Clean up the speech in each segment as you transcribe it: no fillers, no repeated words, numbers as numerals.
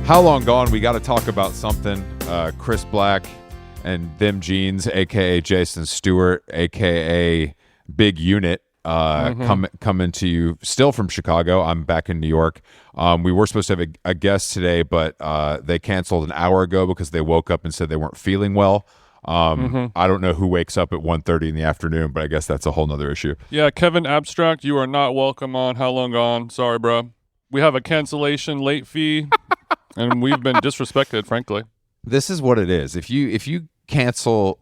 How Long Gone, we got to talk about something. Chris Black and Them Jeans, a.k.a. Jason Stewart, a.k.a. Big Unit, coming to you still from Chicago. I'm back in New York. We were supposed to have a guest today, but they canceled an hour ago because they woke up and said they weren't feeling well. I don't know who wakes up at 1:30 in the afternoon, but I guess that's a whole nother issue. Yeah, Kevin Abstract, you are not welcome on How Long Gone. Sorry, bro. We have a cancellation late fee, and we've been disrespected, frankly. This is what it is. If you cancel,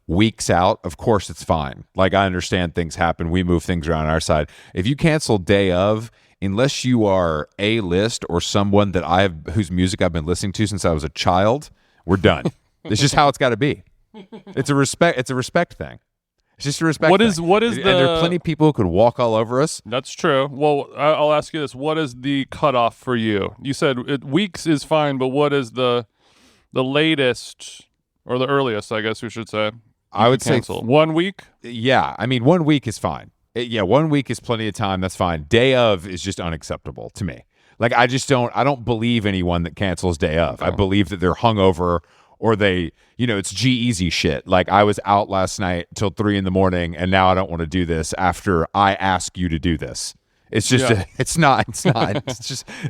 weeks out, of course it's fine. Like, I understand things happen. We move things around on our side. If you cancel day of, unless you are A-list or someone that whose music I've been listening to since I was a child, we're done. It's just how it's got to be. It's a respect thing. It's just a respect thing. And there are plenty of people who could walk all over us. That's true. Well, I'll ask you this. What is the cutoff for you? You said weeks is fine, but what is the latest or the earliest, I guess we should say? I would say 1 week? Yeah. I mean, 1 week is fine. 1 week is plenty of time. That's fine. Day of is just unacceptable to me. Like, I don't believe anyone that cancels day of. I believe that they're hungover or they, it's G-Easy shit. Like, I was out last night till 3 a.m, and now I don't want to do this after I ask you to do this. It's just, it's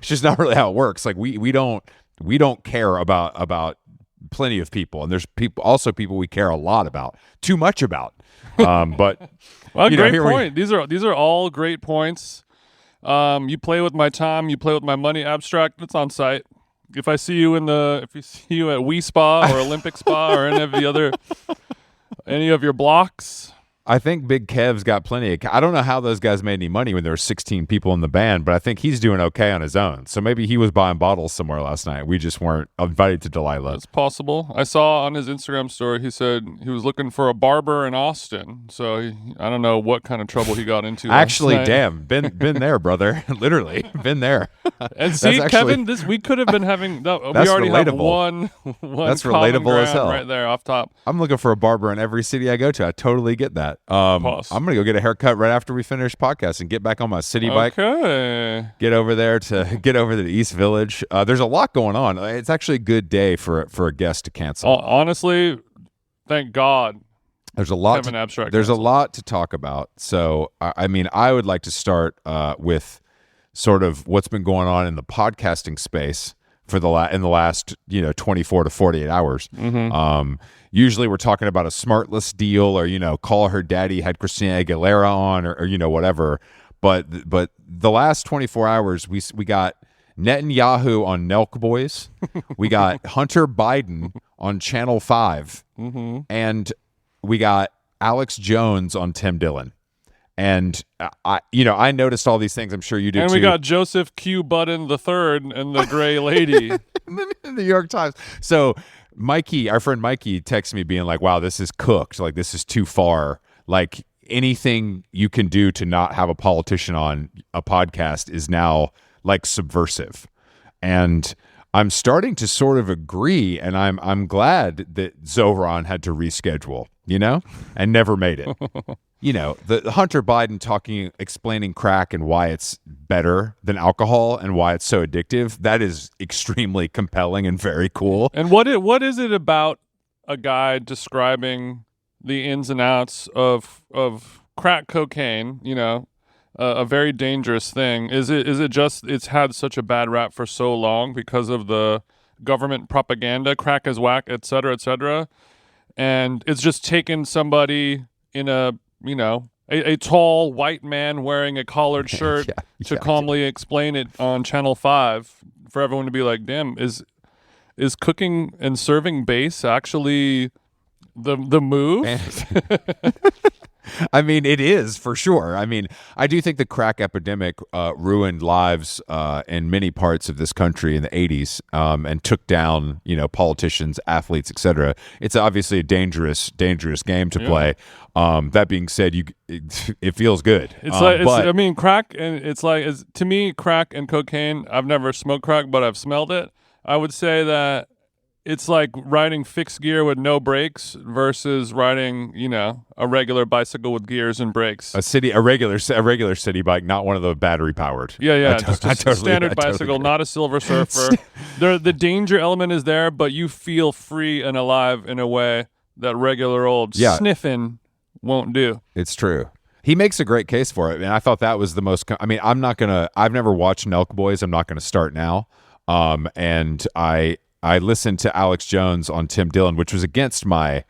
just not really how it works. Like, we don't care about plenty of people, and there's people we care a lot about, too much about. But well, great point. These are all great points. You play with my time, you play with my money. Abstract, it's on site. If I see you at Wii Spa or Olympic Spa or any of your blocks, I think Big Kev's got plenty. I don't know how those guys made any money when there were 16 people in the band, but I think he's doing okay on his own. So maybe he was buying bottles somewhere last night. We just weren't invited to Delilah. It's possible. I saw on his Instagram story, he said he was looking for a barber in Austin. So I don't know what kind of trouble he got into. Actually, damn, been there, brother. Literally, been there. And see, Kevin, we could have been having. We already have one. That's relatable as hell. Right there, off top. I'm looking for a barber in every city I go to. I totally get that. I'm gonna go get a haircut right after we finish podcast and get back on my city bike. Okay. Get over to the East Village. There's a lot going on. It's actually a good day for a guest to cancel. Honestly, thank God. There's a lot. There's a lot to talk about. So I mean, I would like to start with sort of what's been going on in the podcasting space for in the last 24 to 48 hours. Usually we're talking about a Smartless deal or call her daddy had Christina Aguilera on or whatever, but the last 24 hours we got Netanyahu on Nelk Boys, we got Hunter Biden on Channel 5, and we got Alex Jones on Tim Dillon. And I noticed all these things. I'm sure you did too. And we got Joseph Q. Budden III and the Gray Lady in the New York Times. So Mikey, our friend Mikey, texted me being like, "Wow, this is cooked. Like, this is too far. Like, anything you can do to not have a politician on a podcast is now like subversive." And I'm starting to sort of agree, and I'm glad that Zohran had to reschedule, and never made it. The Hunter Biden explaining crack and why it's better than alcohol and why it's so addictive, that is extremely compelling and very cool. And what is it about a guy describing the ins and outs of crack cocaine, a very dangerous thing? Is it just it's had such a bad rap for so long because of the government propaganda, crack is whack, et cetera, and it's just taken somebody in a tall white man wearing a collared shirt to calmly explain it on Channel 5 for everyone to be like, damn, is cooking and serving bass actually the move? I mean, it is for sure. I mean, I do think the crack epidemic ruined lives in many parts of this country in the 80s and took down, politicians, athletes, etc. It's obviously a dangerous game to play. That being said, it feels good. It's crack, and to me, crack and cocaine. I've never smoked crack, but I've smelled it. I would say that it's like riding fixed gear with no brakes versus riding, a regular bicycle with gears and brakes. A regular city bike, not one of the battery powered. Yeah, just a standard bicycle, not a Silver Surfer. The danger element is there, but you feel free and alive in a way that regular old sniffing won't do. It's true. He makes a great case for it, and I thought that was the most. I've never watched Nelk Boys. I'm not gonna start now. And I listened to Alex Jones on Tim Dillon, which was against my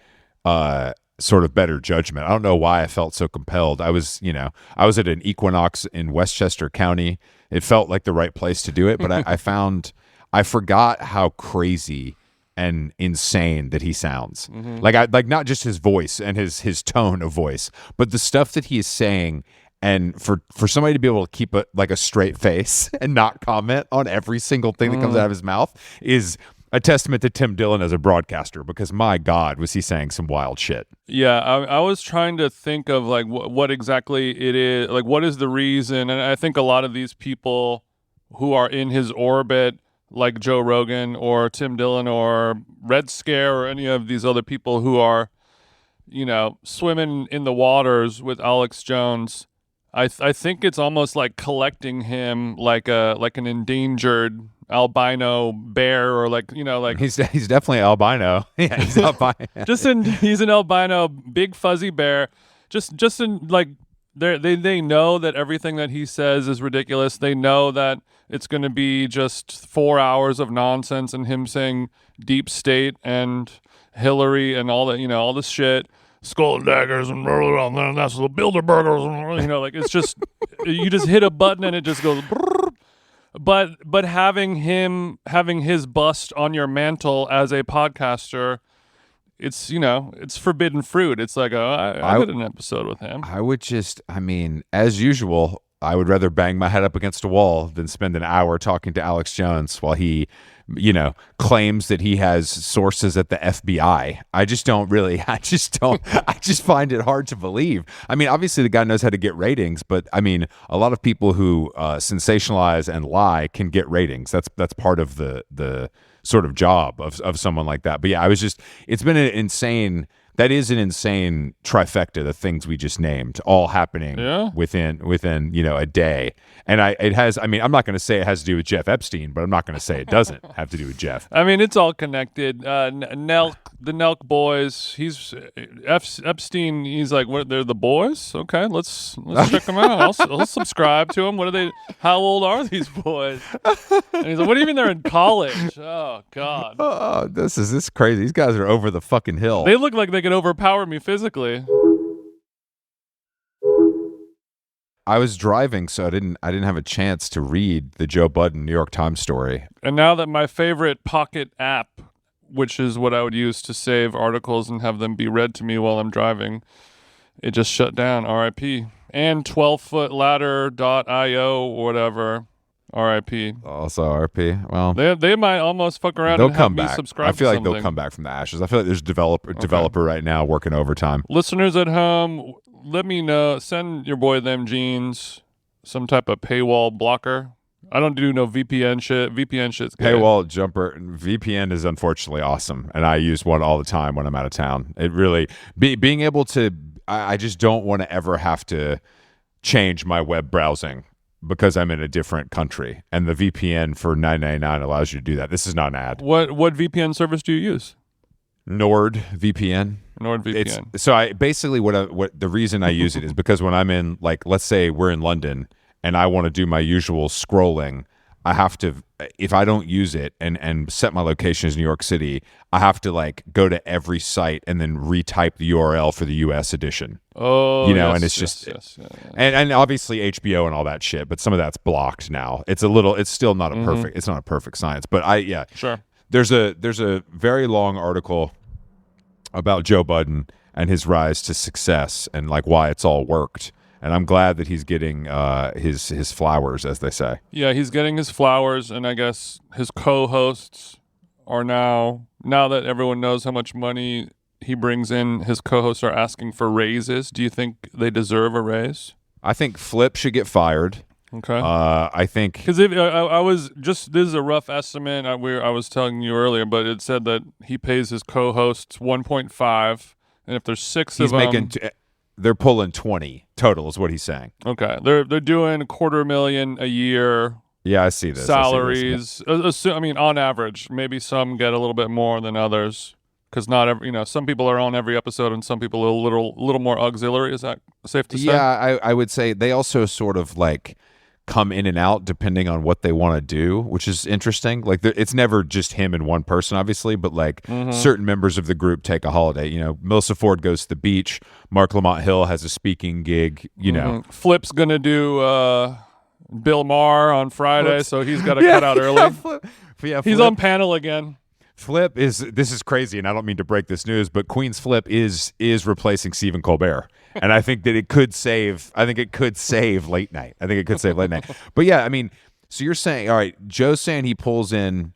sort of better judgment. I don't know why I felt so compelled. I was at an Equinox in Westchester County. It felt like the right place to do it, but I forgot how crazy and insane that he sounds. Mm-hmm. Like not just his voice and his tone of voice, but the stuff that he is saying. And for somebody to be able to keep a straight face and not comment on every single thing that comes out of his mouth is a testament to Tim Dillon as a broadcaster, because my God, was he saying some wild shit. Yeah, I was trying to think of like what exactly it is, like what is the reason, and I think a lot of these people who are in his orbit, like Joe Rogan or Tim Dillon or Red Scare or any of these other people who are, swimming in the waters with Alex Jones, I think it's almost like collecting him like an endangered albino bear, or he's definitely albino. Yeah, he's albino. He's an albino big fuzzy bear. Just in like they know that everything that he says is ridiculous. They know that it's going to be just 4 hours of nonsense and him saying deep state and Hillary and all that, all this shit. Skull and daggers and that's the Bilderbergers, it's just you just hit a button and it just goes. But having his bust on your mantle as a podcaster, it's forbidden fruit. It's like I did an episode with him. I would as usual, I would rather bang my head up against a wall than spend an hour talking to Alex Jones while he claims that he has sources at the FBI. I just find it hard to believe. I mean, obviously the guy knows how to get ratings, but I mean, a lot of people who sensationalize and lie can get ratings. That's part of the sort of job of someone like that. But yeah, it's been an insane trifecta, the things we just named, all happening within a day. And I'm not going to say it has to do with Jeff Epstein, but I'm not going to say it doesn't have to do with Jeff. I mean, it's all connected. The Nelk Boys, Epstein, he's like, what, they're the boys? Okay, let's check them out. I'll subscribe to them. What are they? How old are these boys? And he's like, what do you mean they're in college? Oh, God. Oh, this is crazy. These guys are over the fucking hill. They look like they could overpower me physically. I was driving, so I didn't have a chance to read the Joe Budden New York Times story. And now that my favorite pocket app, which is what I would use to save articles and have them be read to me while I'm driving, it just shut down. R.I.P. And 12footladder.io or whatever. R.I.P. Also R.I.P. Well, they might almost fuck around and have come back. Me subscribe. I feel like something. they'll come back from the ashes. I feel like there's a developer right now working overtime. Listeners at home, let me know. Send your boy them jeans some type of paywall blocker. I don't do no VPN shit. VPN shit's good. Paywall jumper. VPN is unfortunately awesome, and I use one all the time when I'm out of town. It really being able to. I just don't want to ever have to change my web browsing because I'm in a different country, and the VPN for $9.99 allows you to do that. This is not an ad. What VPN service do you use? NordVPN. NordVPN. So I basically what the reason I use it is because when I'm in, like, let's say we're in London and I want to do my usual scrolling, I have to, if I don't use it and set my location as New York City, I have to like go to every site and then retype the URL for the US edition. Oh, yes, and it's just, yes. And obviously HBO and all that shit, but some of that's blocked now. It's still not a perfect, it's not a perfect science, but Sure. There's a very long article about Joe Budden and his rise to success and like why it's all worked. And I'm glad that he's getting his flowers, as they say. Yeah, he's getting his flowers, and I guess his co-hosts are now that everyone knows how much money he brings in, his co-hosts are asking for raises. Do you think they deserve a raise? I think Flip should get fired. Okay. I think because I was just, this is a rough estimate. I was telling you earlier, but it said that he pays his co-hosts 1.5, and if there's six he's of them, making. They're pulling 20 total, is what he's saying. okay, they're doing $250,000 a year. Yeah, I see this. Salaries. I mean, on average, maybe some get a little bit more than others. Because not every, some people are on every episode, and some people are a little more auxiliary. Is that safe to say? Yeah, I would say they also sort of like come in and out depending on what they want to do, which is interesting. Like it's never just him and one person, obviously, but like certain members of the group take a holiday. Melissa Ford goes to the beach. Mark Lamont Hill has a speaking gig. Flip's gonna do Bill Maher on Friday, so he's got to cut out early. Flip. He's on panel again. Flip this is crazy, and I don't mean to break this news, but Queen's Flip is replacing Stephen Colbert, and I think that it could save. I think it could save late night. But yeah, I mean, so you're saying, all right, Joe's saying he pulls in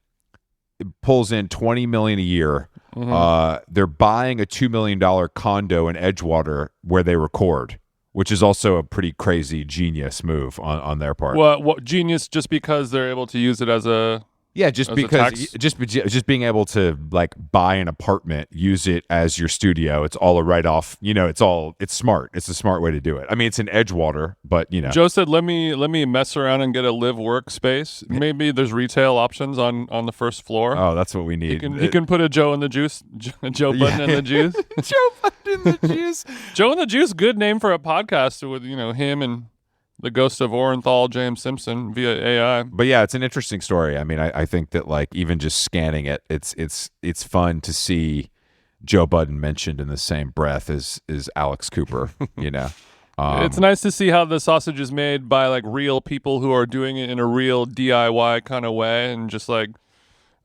$20 million a year. They're buying a $2 million condo in Edgewater where they record, which is also a pretty crazy genius move on their part. What genius? Just because they're able to use it as a. Yeah, just because just being able to like buy an apartment, use it as your studio, it's all a write-off. It's smart. It's a smart way to do it. I mean, it's in Edgewater, but Joe said, "Let me mess around and get a live work space. Maybe there's retail options on the first floor. Oh, that's what we need. He can put a Joe in the juice, Joe Budden in the juice, Joe Budden in the juice, Joe in the juice. Good name for a podcast with him and the ghost of Orenthal, James Simpson via AI. But yeah, it's an interesting story. I mean, I think that like even just scanning it, it's fun to see Joe Budden mentioned in the same breath as Alex Cooper. It's nice to see how the sausage is made by like real people who are doing it in a real DIY kind of way, and just like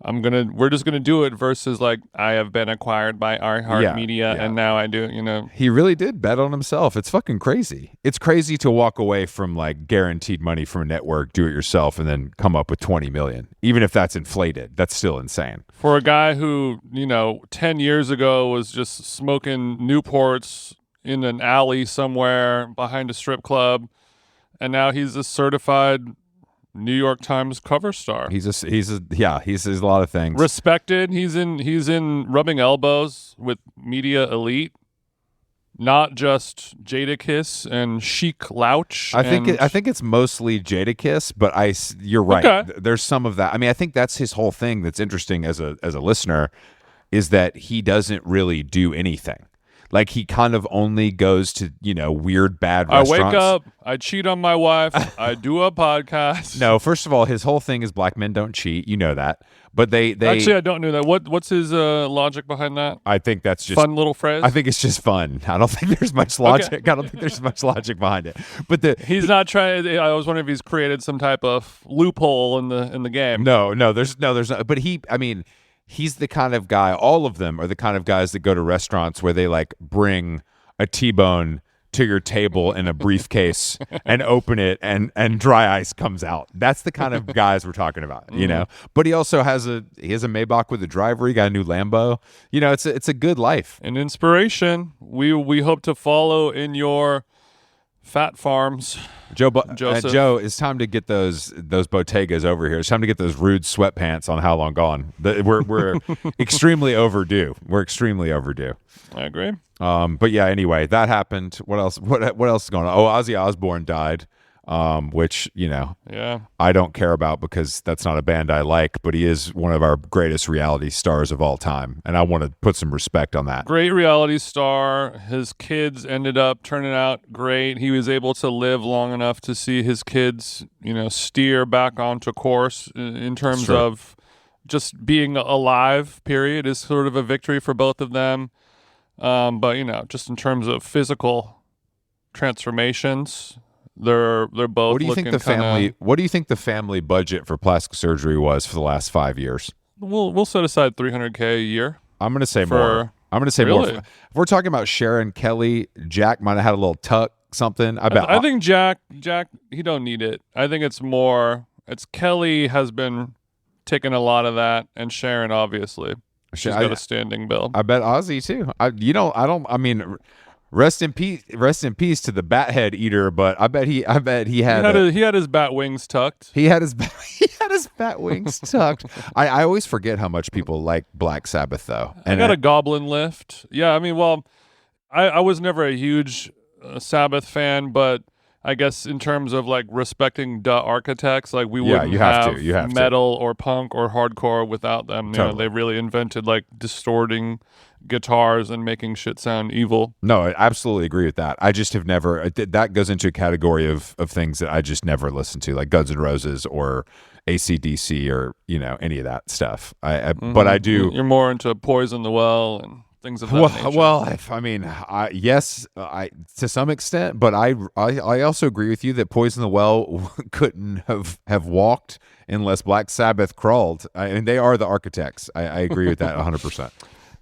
we're just gonna do it versus like I have been acquired by iHeartMedia and now I do. He really did bet on himself. It's fucking crazy. It's crazy to walk away from like guaranteed money from a network, do it yourself, and then come up with 20 million. Even if that's inflated, that's still insane. For a guy who 10 years ago was just smoking Newports in an alley somewhere behind a strip club, and now he's a certified New York Times cover star. He says a lot of things. Respected. He's in rubbing elbows with media elite, not just Jadakiss and Chic Louch. I think it's mostly Jadakiss, but you're right. Okay. There's some of that. I mean, I think that's his whole thing that's interesting as a listener is that he doesn't really do anything. Like he kind of only goes to, weird, bad restaurants. I wake up, I cheat on my wife, I do a podcast. No, first of all, his whole thing is black men don't cheat. You know that. But they actually, I don't know that. What's his logic behind that? I think that's just fun little phrase. I think it's just fun. I don't think there's much logic. Okay. I don't think there's much logic behind it. But he's not trying. I was wondering if he's created some type of loophole in the game. No, there's not. But he's the kind of guy, all of them are the kind of guys that go to restaurants where they like bring a T-bone to your table in a briefcase and open it and dry ice comes out. That's the kind of guys we're talking about, But he also has a Maybach with a driver. He got a new Lambo. It's a good life. An inspiration. We hope to follow in your fat farms. Joe, it's time to get those Bottegas over here. It's time to get those rude sweatpants on How Long Gone. We're extremely overdue. I agree. But yeah, anyway, that happened. What else? What else is going on? Oh, Ozzy Osbourne died. Which I don't care about because that's not a band I like, but he is one of our greatest reality stars of all time, and I want to put some respect on that. Great reality star. His kids ended up turning out great. He was able to live long enough to see his kids, steer back onto course in terms of just being alive, period, is sort of a victory for both of them. But just in terms of physical transformations, they're both. What do you think the family budget for plastic surgery was for the last 5 years? We'll set aside $300K a year. I'm going to say more. I'm going to say more. If we're talking about Sharon Kelly, Jack might have had a little tuck something. I think Jack he don't need it. I think it's more. It's Kelly has been taking a lot of that, and Sharon obviously she's got a standing bill. I bet Ozzy too. Rest in peace to the bat head eater. But I bet he had his bat wings tucked. He had his bat wings tucked. I always forget how much people like Black Sabbath though. And I got a Goblin lift. Yeah, I mean, well, I was never a huge Sabbath fan, but I guess in terms of like respecting the architects, like we wouldn't you have metal or punk or hardcore without them. You know, they really invented like distorting guitars and making shit sound evil. No, I absolutely agree with that. I just have never. That goes into a category of things that I just never listened to, like Guns N' Roses or AC/DC or any of that stuff. But I do. You're more into Poison the Well and things of that nature. Well, yes, to some extent, but I also agree with you that Poison the Well couldn't have walked unless Black Sabbath crawled. I mean, they are the architects. I agree with that 100%.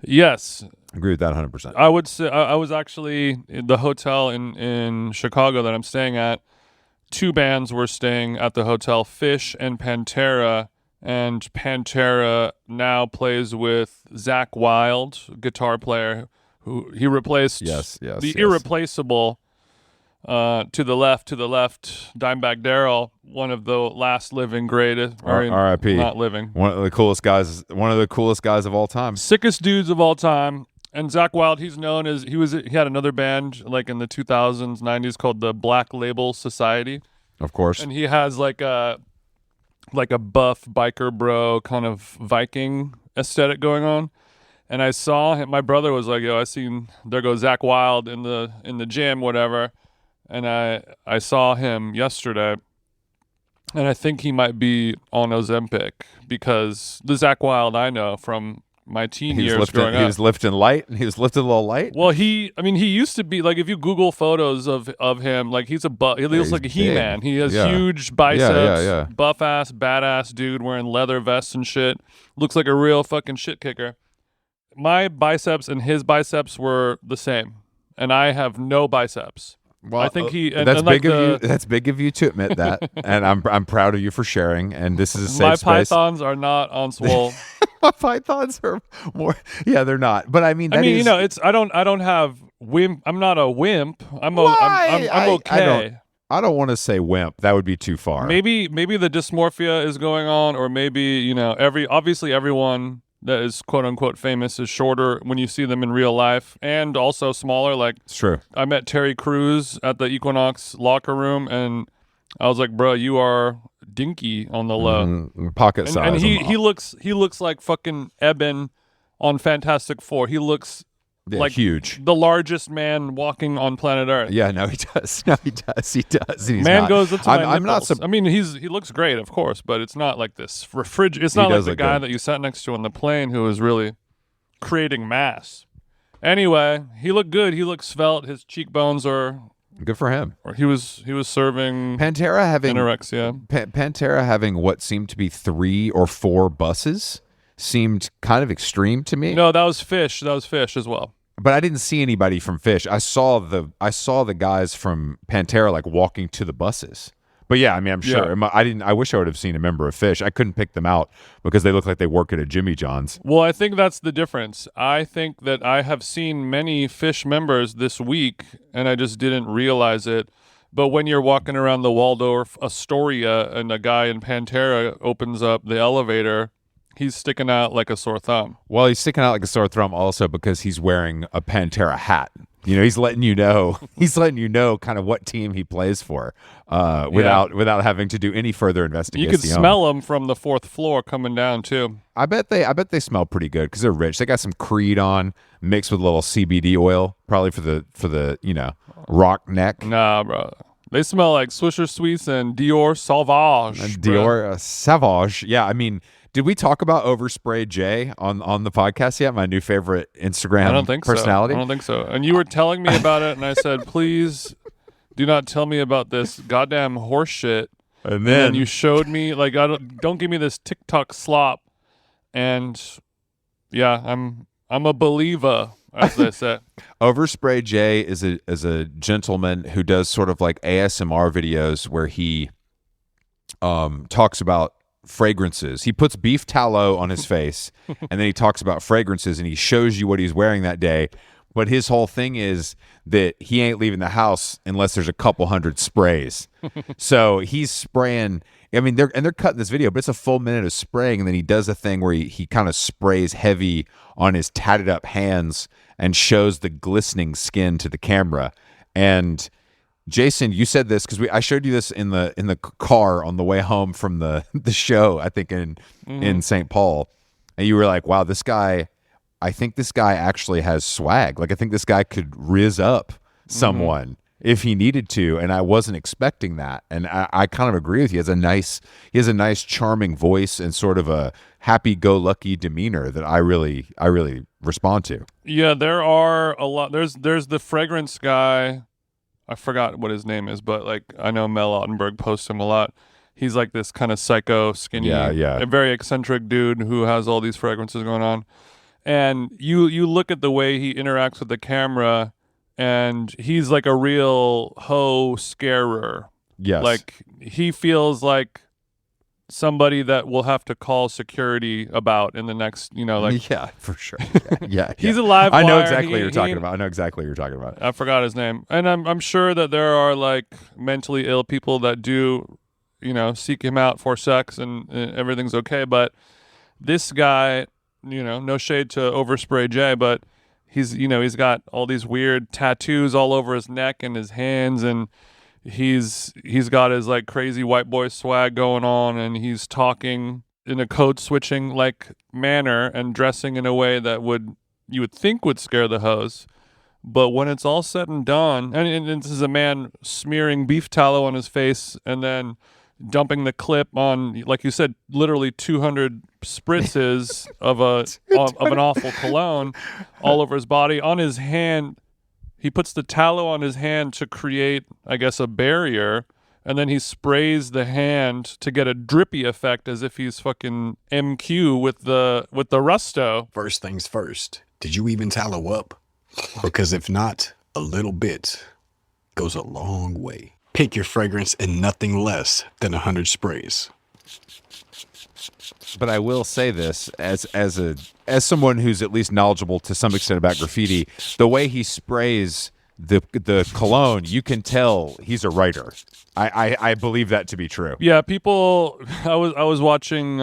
Yes. Agree with that 100%. I would say I was actually in the hotel in Chicago that I'm staying at. Two bands were staying at the hotel, Phish and Pantera. And Pantera now plays with Zakk Wylde, guitar player, who he replaced the irreplaceable to the left, Dimebag Darrell, one of the last living greatest, R.I.P. Not living. One of the coolest guys of all time. Sickest dudes of all time. And Zakk Wylde, he's known as he had another band like in the 2000s, 90s called the Black Label Society. Of course. And he has like a buff biker bro kind of Viking aesthetic going on. And I saw him, my brother was like, yo, there goes Zakk Wylde in the gym, whatever. And I saw him yesterday, and I think he might be on Ozempic, because the Zakk Wylde I know from my teen years growing up. He was lifting light, and he was lifting a little light. Well, he used to be, like, if you Google photos of him, like, he looks like a He-Man. He has huge biceps, buff-ass, badass dude wearing leather vests and shit. Looks like a real fucking shit kicker. My biceps and his biceps were the same, and I have no biceps. Well, I think that's big of you to admit that, and I'm proud of you for sharing. And this is a safe space. My pythons are not on swole. My pythons are more. Yeah, they're not. But I mean, it's I don't have wimp. I'm not a wimp. I'm okay. I don't want to say wimp. That would be too far. Maybe the dysmorphia is going on, or maybe obviously everyone that is quote unquote famous is shorter when you see them in real life, and also smaller. Like, it's true. I met Terry Crews at the Equinox locker room, and I was like, bro, you are dinky on the low. Pocket size. And he looks like fucking Eben on Fantastic Four. He looks like huge, the largest man walking on planet Earth. Yeah, no, he does. He does. Man goes up to my nipples. I mean, he looks great, of course, but it's not like this It's not like the guy that you sat next to on the plane who was really creating mass. Anyway, he looked good. He looked svelte. His cheekbones are good for him. Or he was serving Pantera having anorexia. Pantera having what seemed to be 3 or 4 buses seemed kind of extreme to me. No, that was Phish. That was Phish as well. But I didn't see anybody from Phish. I saw the guys from Pantera like walking to the buses. But yeah, I mean, I'm sure. Yeah. I wish I would have seen a member of Phish. I couldn't pick them out because they look like they work at a Jimmy John's. Well, I think that's the difference. I think that I have seen many Phish members this week, and I just didn't realize it. But when you're walking around the Waldorf Astoria and a guy in Pantera opens up the elevator, he's sticking out like a sore thumb. Well, he's sticking out like a sore thumb also because he's wearing a Pantera hat. He's letting you know kind of what team he plays for without having to do any further investigation. You could smell them from the 4th floor coming down too. I bet they smell pretty good because they're rich. They got some Creed on mixed with a little CBD oil, probably for the rock neck. Nah, bro. They smell like Swisher Sweets and Dior Sauvage. Dior Sauvage. Yeah, I mean, did we talk about Overspray J on the podcast yet? My new favorite Instagram personality? I don't think so. And you were telling me about it, and I said, please do not tell me about this goddamn horse shit. And then you showed me, like, don't give me this TikTok slop. And yeah, I'm a believer, as they say. Overspray J is a gentleman who does sort of like ASMR videos where he talks about fragrances. He puts beef tallow on his face and then he talks about fragrances and he shows you what he's wearing that day. But his whole thing is that he ain't leaving the house unless there's a couple hundred sprays. So he's spraying. I mean, they're cutting this video, but it's a full minute of spraying, and then he does a thing where he kind of sprays heavy on his tatted up hands and shows the glistening skin to the camera. And Jason, you said this because I showed you this in the car on the way home from the show, I think in St. Paul, and you were like, "Wow, this guy." I think this guy actually has swag. Like, I think this guy could riz up someone if he needed to, and I wasn't expecting that. And I kind of agree with you. He has a nice, charming voice and sort of a happy-go-lucky demeanor that I really respond to. Yeah, there are a lot. There's the fragrance guy. I forgot what his name is, but like I know Mel Ottenberg posts him a lot. He's like this kind of psycho, skinny, a very eccentric dude who has all these fragrances going on. And you look at the way he interacts with the camera, and he's like a real hoe scarer. Yes. Like, he feels like somebody that will have to call security about in the next, Yeah, for sure. Yeah. He's a live wire. I know exactly what you're talking about. I forgot his name. And I'm sure that there are like mentally ill people that do, seek him out for sex and everything's okay. But this guy, no shade to Overspray J, but he's got all these weird tattoos all over his neck and his hands, and he's got his like crazy white boy swag going on, and he's talking in a code switching like manner and dressing in a way that you would think would scare the hoes. But when it's all said and done, and this is a man smearing beef tallow on his face and then dumping the clip on, like you said, literally 200 spritzes of an awful cologne all over his body. On his hand, he puts the tallow on his hand to create, I guess, a barrier, and then he sprays the hand to get a drippy effect, as if he's fucking MQ with the Rusto. First things first, did you even tallow up? Because if not, a little bit goes a long way. Pick your fragrance in nothing less than 100 sprays. But I will say this, as someone who's at least knowledgeable to some extent about graffiti, the way he sprays the cologne, you can tell he's a writer. I believe that to be true. Yeah, people. I was watching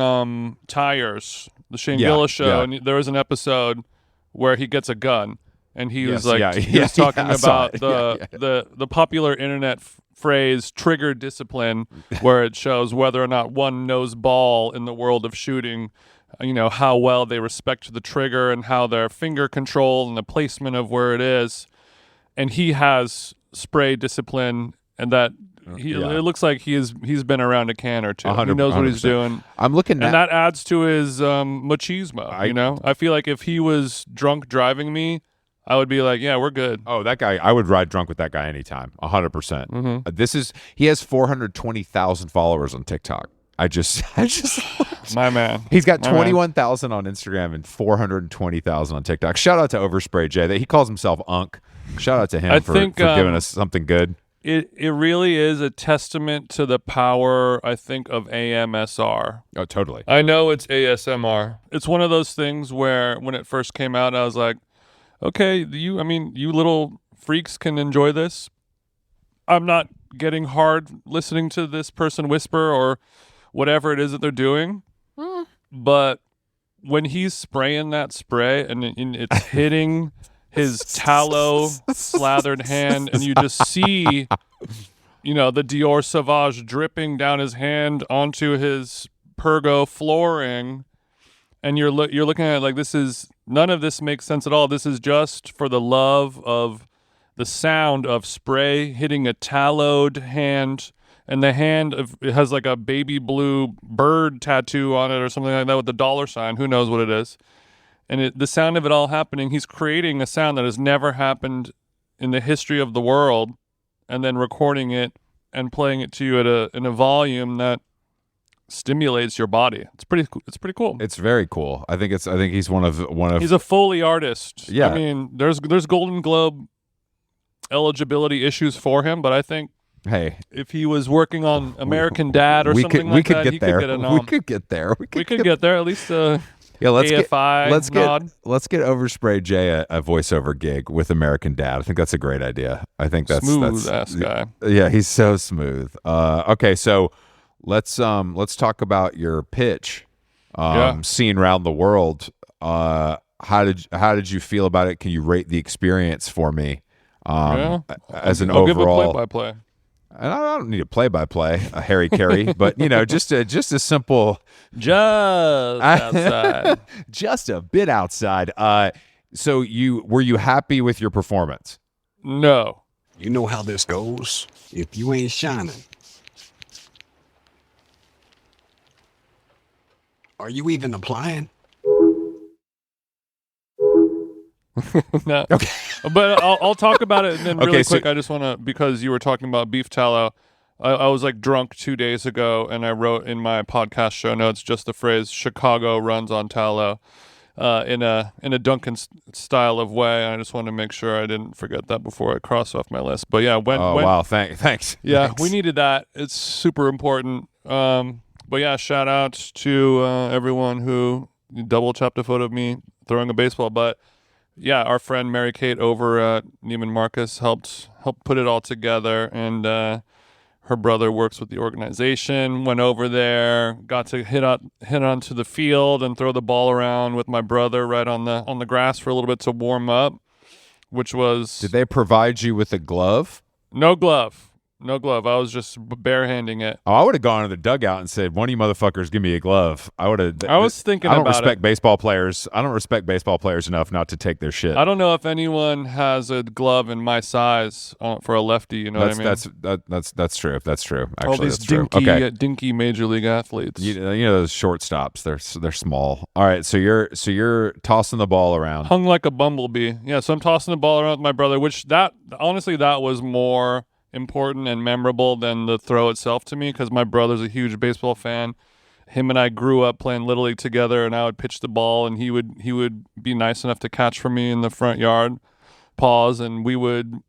Tires, the Shane Gillis show, and there was an episode where he gets a gun, and he was talking about the popular internet phrase trigger discipline, where it shows whether or not one knows ball in the world of shooting, how well they respect the trigger and how their finger control and the placement of where it is. And he has spray discipline, and that it looks like he's been around a can or two. He knows what he's doing. I'm looking at, and that adds to his machismo. I feel like if he was drunk driving me, I would be like, yeah, we're good. Oh, that guy, I would ride drunk with that guy anytime, 100%. He has 420,000 followers on TikTok. I just my man. He's got 21,000 on Instagram and 420,000 on TikTok. Shout out to Overspray J. That he calls himself Unk. Shout out to him for giving us something good. It really is a testament to the power, I think, of AMSR. Oh, totally. I know it's ASMR. It's one of those things where when it first came out, I was like, okay, you little freaks can enjoy this. I'm not getting hard listening to this person whisper or whatever it is that they're doing. But when he's spraying that spray and it's hitting his tallow slathered hand, and you just see, the Dior Sauvage dripping down his hand onto his Pergo flooring, and you're looking at it like, none of this makes sense at all. This is just for the love of the sound of spray hitting a tallowed hand, and the hand it has like a baby blue bird tattoo on it or something like that with the $sign. Who knows what it is? And the sound of it all happening, he's creating a sound that has never happened in the history of the world, and then recording it and playing it to you in a volume that stimulates your body. It's pretty cool. It's very cool. I think he's one of. He's a Foley artist. Yeah. I mean, there's Golden Globe eligibility issues for him, but I think, hey, if he was working on American Dad or something like that, he could get a nom. We could get there. We could get there at least. AFI nod. Let's get Overspray Jay a voiceover gig with American Dad. I think that's a great idea. I think that's smooth ass guy. Yeah, he's so smooth. Okay, so let's talk about your pitch. Seeing around the world. How did you feel about it? Can you rate the experience for me? As an I'll overall give a play-by-play. And I don't need a play-by-play, a Harry Carey, but just a simple, just outside, just a bit outside. So were you happy with your performance? No. You know how this goes. If you ain't shining, are you even applying? No. Okay. But I'll talk about it and then really quick. So, I just want to, because you were talking about beef tallow, I was like drunk 2 days ago and I wrote in my podcast show notes just the phrase "Chicago runs on tallow" in a Duncan style of way. And I just wanted to make sure I didn't forget that before I crossed off my list. But yeah, wow, thanks. Yeah, Thanks. we needed that. It's super important. But yeah, shout out to everyone who double chopped a photo of me throwing a baseball. But yeah, our friend Mary Kate over at Neiman Marcus helped put it all together, and her brother works with the organization. Went over there, got to hit onto the field and throw the ball around with my brother right on the grass for a little bit to warm up, which was. Did they provide you with a glove? No glove. No glove. I was just barehanding it. Oh, I would have gone to the dugout and said, "One of you motherfuckers, give me a glove." I would have. I was thinking. I don't about respect it. baseball players. I don't respect baseball players enough not to take their shit. I don't know if anyone has a glove in my size for a lefty. You know what I mean? That's true. That's true. Actually, all these that's true. dinky major league athletes. You know those shortstops. They're small. All right, so you're tossing the ball around. Hung like a bumblebee. Yeah, so I'm tossing the ball around with my brother, which honestly that was more important and memorable than the throw itself to me, because my brother's a huge baseball fan. Him and I grew up playing Little League together, and I would pitch the ball and he would be nice enough to catch for me in the front yard, pause, and we would,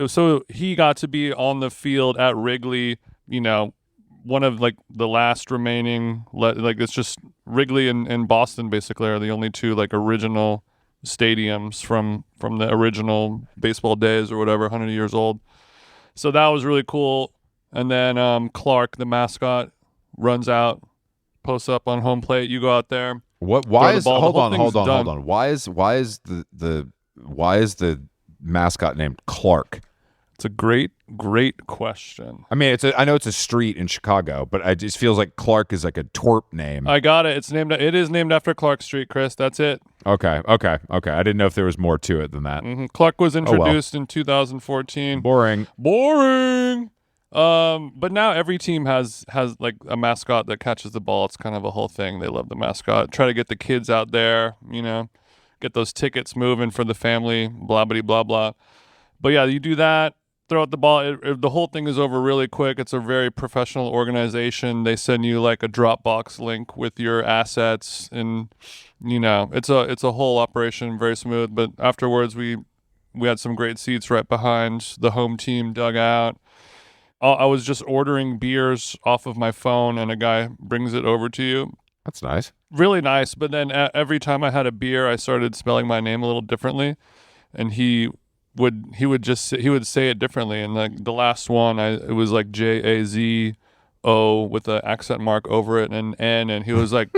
so he got to be on the field at Wrigley, one of like the last remaining, like it's just Wrigley and Boston basically are the only two like original stadiums from the original baseball days or whatever, 100 years old. So that was really cool. And then Clark, the mascot, runs out, posts up on home plate. You go out there. What? Why is? Hold on. Why is the mascot named Clark? It's a great question. I mean, I know it's a street in Chicago, but it just feels like Clark is like a twerp name. I got it. It is named after Clark Street, Chris. That's it. Okay. I didn't know if there was more to it than that. Mm-hmm. Clark was introduced in 2014. Boring. But now every team has like a mascot that catches the ball. It's kind of a whole thing. They love the mascot. Try to get the kids out there, get those tickets moving for the family, blah, blah, blah, blah. But yeah, you do that. Throw out the ball. The whole thing is over really quick. It's a very professional organization. They send you like a Dropbox link with your assets, and it's a whole operation, very smooth. But afterwards, we had some great seats right behind the home team dugout. I was just ordering beers off of my phone, and a guy brings it over to you. That's nice. Really nice. But then every time I had a beer, I started spelling my name a little differently, and he would say it differently, and like the last one it was like JAZO with an accent mark over it and an N, and he was like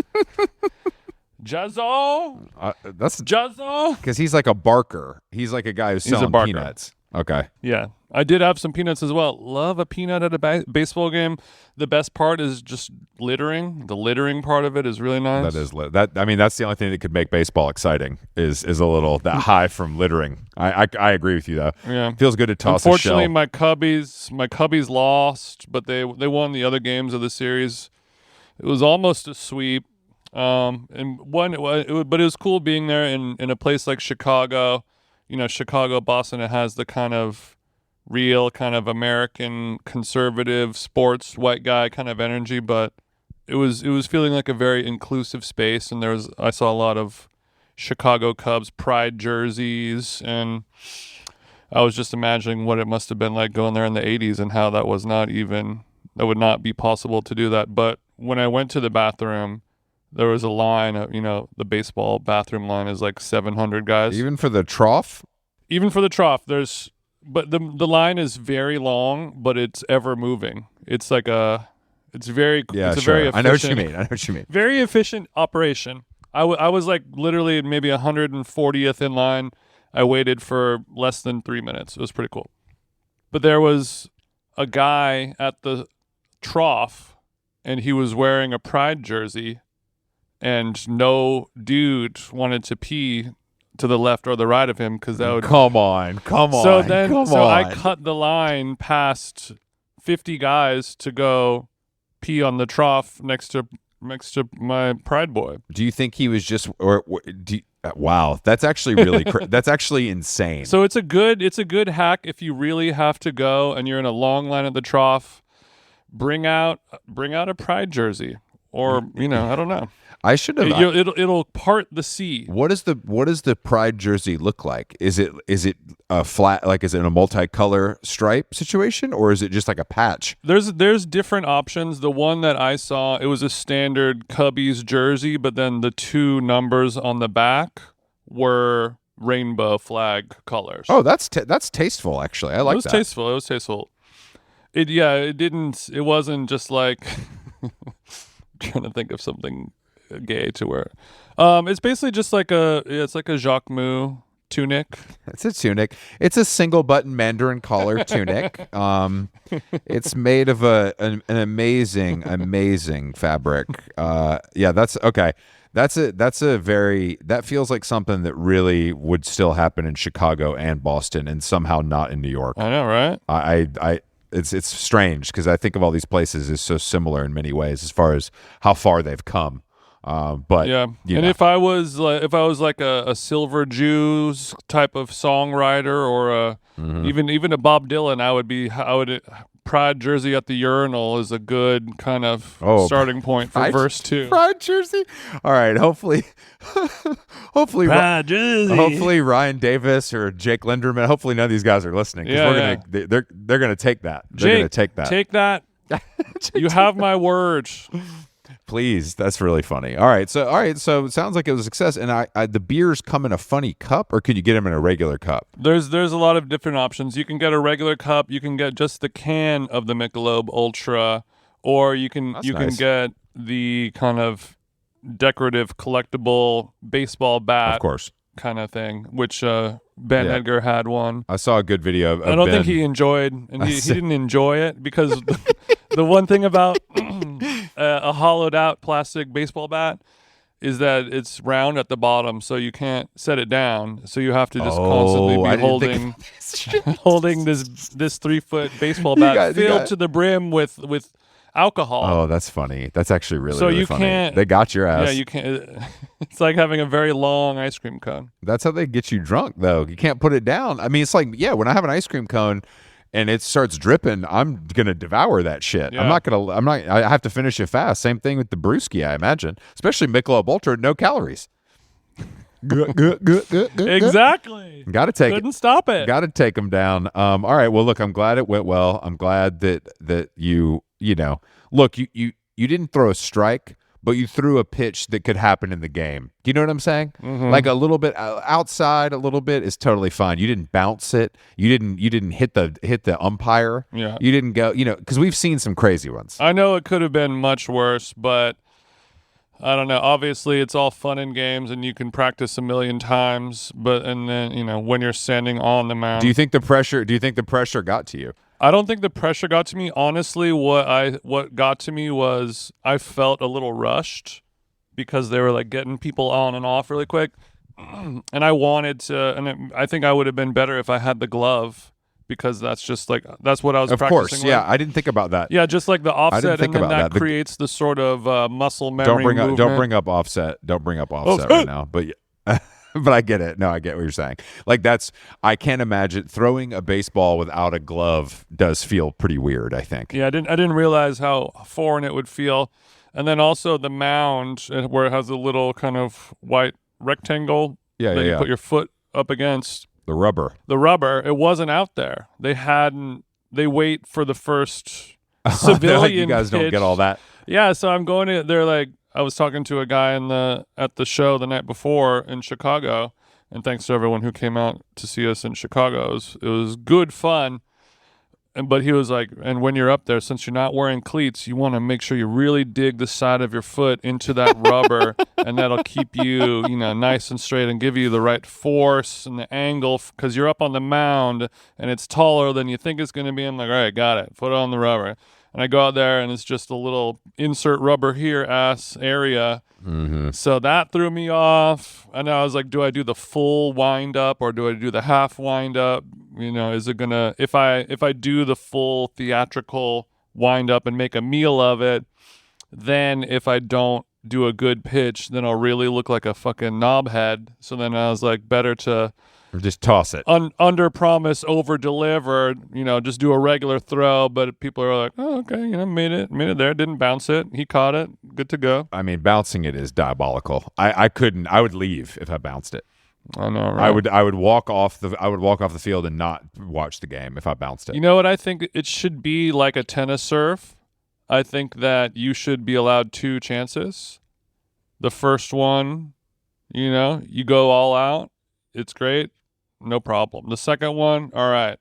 Jazzo. That's Jazzo, because he's like a barker. He's like a guy who's selling peanuts. Okay. Yeah, I did have some peanuts as well. Love a peanut at a baseball game. The best part is just littering. The littering part of it is really nice. That is that's the only thing that could make baseball exciting is a little that high from littering. I agree with you though. Yeah, feels good to toss. Unfortunately, a shell. my Cubbies lost, but they won the other games of the series. It was almost a sweep. But it was cool being there in a place like Chicago. Chicago, Boston, it has the kind of real kind of American conservative sports white guy kind of energy, but it was feeling like a very inclusive space, and I saw a lot of Chicago Cubs pride jerseys, and I was just imagining what it must have been like going there in the 80s and how that would not be possible to do that. But when I went to the bathroom, there was a line of, the baseball bathroom line is like 700 guys. Even for the trough? Even for the trough, but the line is very long, but it's ever moving. It's like it's very very efficient. I know what you mean. Very efficient operation. I was like literally maybe 140th in line. I waited for less than 3 minutes. It was pretty cool. But there was a guy at the trough, and he was wearing a Pride jersey, and no dude wanted to pee to the left or the right of him because that would come on. I cut the line past 50 guys to go pee on the trough next to my Pride boy. Do you think he was just wow, that's actually really that's actually insane. So it's a good hack if you really have to go and you're in a long line at the trough. Bring out a Pride jersey, or I don't know. I should have. It'll part the sea. What does the Pride jersey look like? Is it a flat, like, is it a multicolor stripe situation, or is it just like a patch? There's different options. The one that I saw, it was a standard Cubbies jersey, but then the 2 numbers on the back were rainbow flag colors. Oh, that's tasteful. Actually, I like that. It was tasteful. It wasn't just like trying to think of something gay to wear. It's basically just like it's like a Jacquemus tunic. It's a tunic. It's a single button Mandarin collar tunic. It's made of an amazing fabric. That's okay. That feels like something that really would still happen in Chicago and Boston, and somehow not in New York. I know, right? It's strange because I think of all these places as so similar in many ways as far as how far they've come. But yeah, and if I was like a Silver Jews type of songwriter, or even a Bob Dylan, I would Pride jersey at the urinal is a good kind of starting point for verse 2. Pride jersey. All right, hopefully Pride jersey. Hopefully Ryan Davis or Jake Linderman. Hopefully none of these guys are listening, because they're gonna take that. They're gonna take that. Take that. You have my word. Please, that's really funny. All right, so it sounds like it was a success. And the beers come in a funny cup, or could you get them in a regular cup? There's a lot of different options. You can get a regular cup. You can get just the can of the Michelob Ultra, or you can get the kind of decorative collectible baseball bat, of course, kind of thing. Which Ben Edgar had one. I saw a good video. I don't think he enjoyed, and he didn't enjoy it because the one thing about a hollowed out plastic baseball bat is that it's round at the bottom, so you can't set it down. So you have to just constantly be holding this 3-foot baseball bat filled to the brim with alcohol. Oh, that's funny. That's actually really, so really you funny. Can't, they got your ass. Yeah, you can't. It's like having a very long ice cream cone. That's how they get you drunk, though. You can't put it down. I mean, it's like, when I have an ice cream cone and it starts dripping, I'm gonna devour that shit. Yeah. I have to finish it fast. Same thing with the brewski, I imagine. Especially Michelob Ultra, no calories. Exactly. Got to take Couldn't stop it. Got to take them down. All right. Well, look, I'm glad it went well. I'm glad that you look, you didn't throw a strike, but you threw a pitch that could happen in the game. Do you know what I'm saying? Mm-hmm. Like a little bit outside, a little bit is totally fine. You didn't bounce it. You didn't hit the umpire. Yeah. You didn't go, because we've seen some crazy ones. I know it could have been much worse, but I don't know. Obviously, it's all fun and games, and you can practice a million times. And then when you're standing on the mound, Do you think the pressure got to you? I don't think the pressure got to me. Honestly, what got to me was I felt a little rushed because they were like getting people on and off really quick, and I wanted to. And I think I would have been better if I had the glove, because that's what I was practicing. Of course, yeah. I didn't think about that. Yeah, just like the offset, and then that creates the sort of muscle memory movement. Don't bring up offset. Don't bring up offset right now. But but I get it. No, I get what you're saying. Like I can't imagine throwing a baseball without a glove does feel pretty weird, I think. Yeah, I didn't realize how foreign it would feel. And then also the mound, where it has a little kind of white rectangle that you put your foot up against. The rubber, it wasn't out there. They wait for the first civilian you guys pitch. Don't get all that. Yeah, so I'm going to. They're like, I was talking to a guy at the show the night before in Chicago, and thanks to everyone who came out to see us in Chicago. It was good fun. But he was like, and when you're up there, since you're not wearing cleats, you want to make sure you really dig the side of your foot into that rubber, and that'll keep you, nice and straight and give you the right force and the angle, because you're up on the mound and it's taller than you think it's going to be. I'm like, all right, got it. Foot on the rubber. And I go out there and it's just a little insert rubber here ass area. Mm-hmm. So that threw me off. And I was like, do I do the full wind up or do I do the half wind up? Is it gonna, if I do the full theatrical wind up and make a meal of it, then if I don't do a good pitch, then I'll really look like a fucking knobhead. So then I was like, better to just toss it. Under promise, over deliver. Just do a regular throw. But people are like, oh, okay, made it there. Didn't bounce it. He caught it. Good to go. I mean, bouncing it is diabolical. I couldn't. I would leave if I bounced it. I know, right? I would walk off the field and not watch the game if I bounced it. You know what? I think it should be like a tennis serve. I think that you should be allowed 2 chances. The first one, you go all out. It's great. No problem. The second one, all right.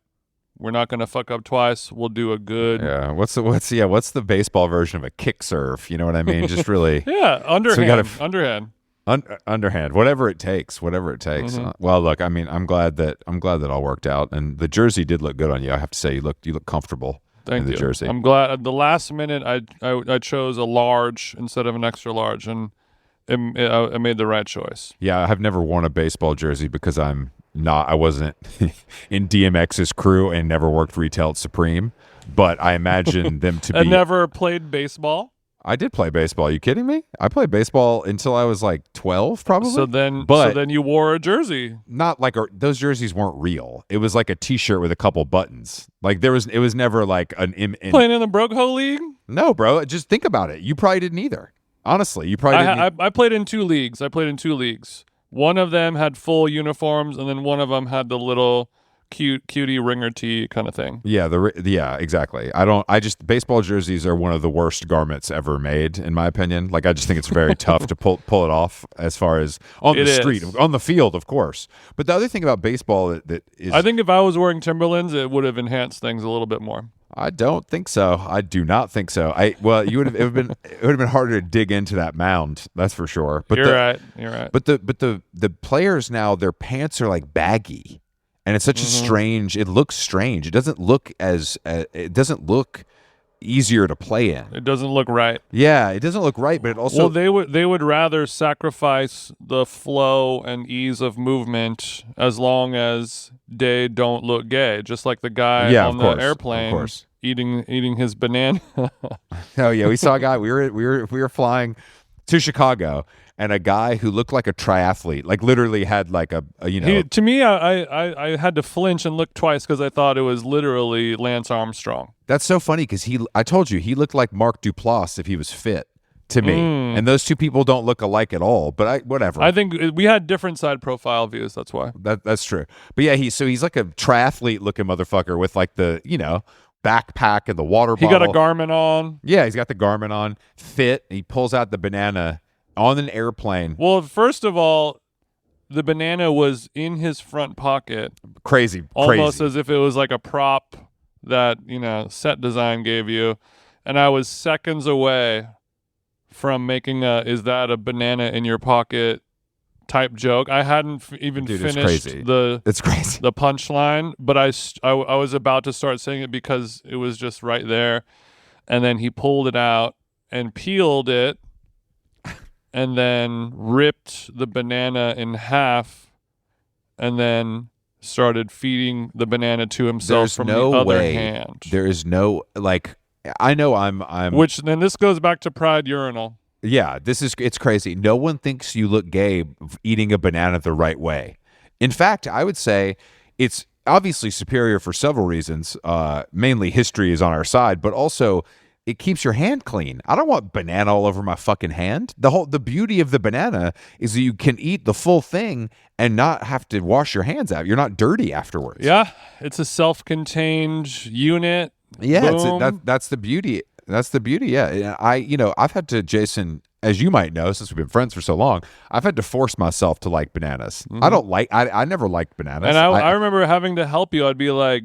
We're not going to fuck up twice. We'll do a good. Yeah. What's the baseball version of a kick serve? You know what I mean? Just really. Yeah. Underhand. Underhand. Underhand. Whatever it takes. Mm-hmm. Well, look. I mean, I'm glad that all worked out, and the jersey did look good on you. I have to say, you look comfortable. Thank in the you. Jersey. I'm glad. At the last minute, I chose a large instead of an extra large, and I made the right choice. Yeah, I've never worn a baseball jersey because I wasn't in DMX's crew and never worked retail at Supreme, but I imagine them to be. I never played baseball. I did play baseball. Are you kidding me? I played baseball until I was like 12, probably. So then you wore a jersey. Not like those jerseys weren't real. It was like a T-shirt with a couple buttons. Like it was never like an playing in the Broke Hoe League. No, bro. Just think about it. You probably didn't either. Honestly, you probably didn't. I played in 2 leagues. One of them had full uniforms, and then one of them had the little cutie ringer tee kind of thing. Yeah, exactly. Baseball jerseys are one of the worst garments ever made, in my opinion. Like, I just think it's very tough to pull it off as far as on the street, on the field, of course. But the other thing about baseball that is, I think if I was wearing Timberlands, it would have enhanced things a little bit more. I don't think so. I do not think so. It would have been harder to dig into that mound. That's for sure. But You're right. But the players now, their pants are like baggy, and it's such a strange. It looks strange. It doesn't look easier to play in. It doesn't look right. Yeah, it doesn't look right. But it also they would rather sacrifice the flow and ease of movement as long as they don't look gay. Just like the guy on the airplane eating his banana. Oh yeah, we saw a guy. We were flying to Chicago, and a guy who looked like a triathlete, like literally had like to me, I had to flinch and look twice because I thought it was literally Lance Armstrong. That's so funny because I told you, he looked like Mark Duplass if he was fit to me. And those two people don't look alike at all, but whatever. I think we had different side profile views. That's why. That's true. But yeah, he's like a triathlete looking motherfucker with like the, backpack and the water bottle. He got a Garmin on. Yeah, he's got the Garmin on, fit. He pulls out the banana on an airplane. Well, first of all, the banana was in his front pocket. Crazy. Almost as if it was like a prop that, set design gave you. And I was seconds away from making is that a banana in your pocket type joke. I hadn't even finished the punchline, but I was about to start saying it because it was just right there. And then he pulled it out and peeled it and then ripped the banana in half and then started feeding the banana to himself from the other hand. There is no, I know I'm which then this goes back to Pride Urinal. Yeah, it's crazy. No one thinks you look gay eating a banana the right way. In fact, I would say it's obviously superior for several reasons. Mainly history is on our side, but also it keeps your hand clean. I don't want banana all over my fucking hand. The beauty of the banana is that you can eat the full thing and not have to wash your hands out. You're not dirty afterwards. Yeah, it's a self-contained unit. Yeah, that's the beauty. That's the beauty. Yeah. I've had to, Jason, as you might know, since we've been friends for so long, I've had to force myself to like bananas. I never liked bananas. And I remember having to help you. I'd be like,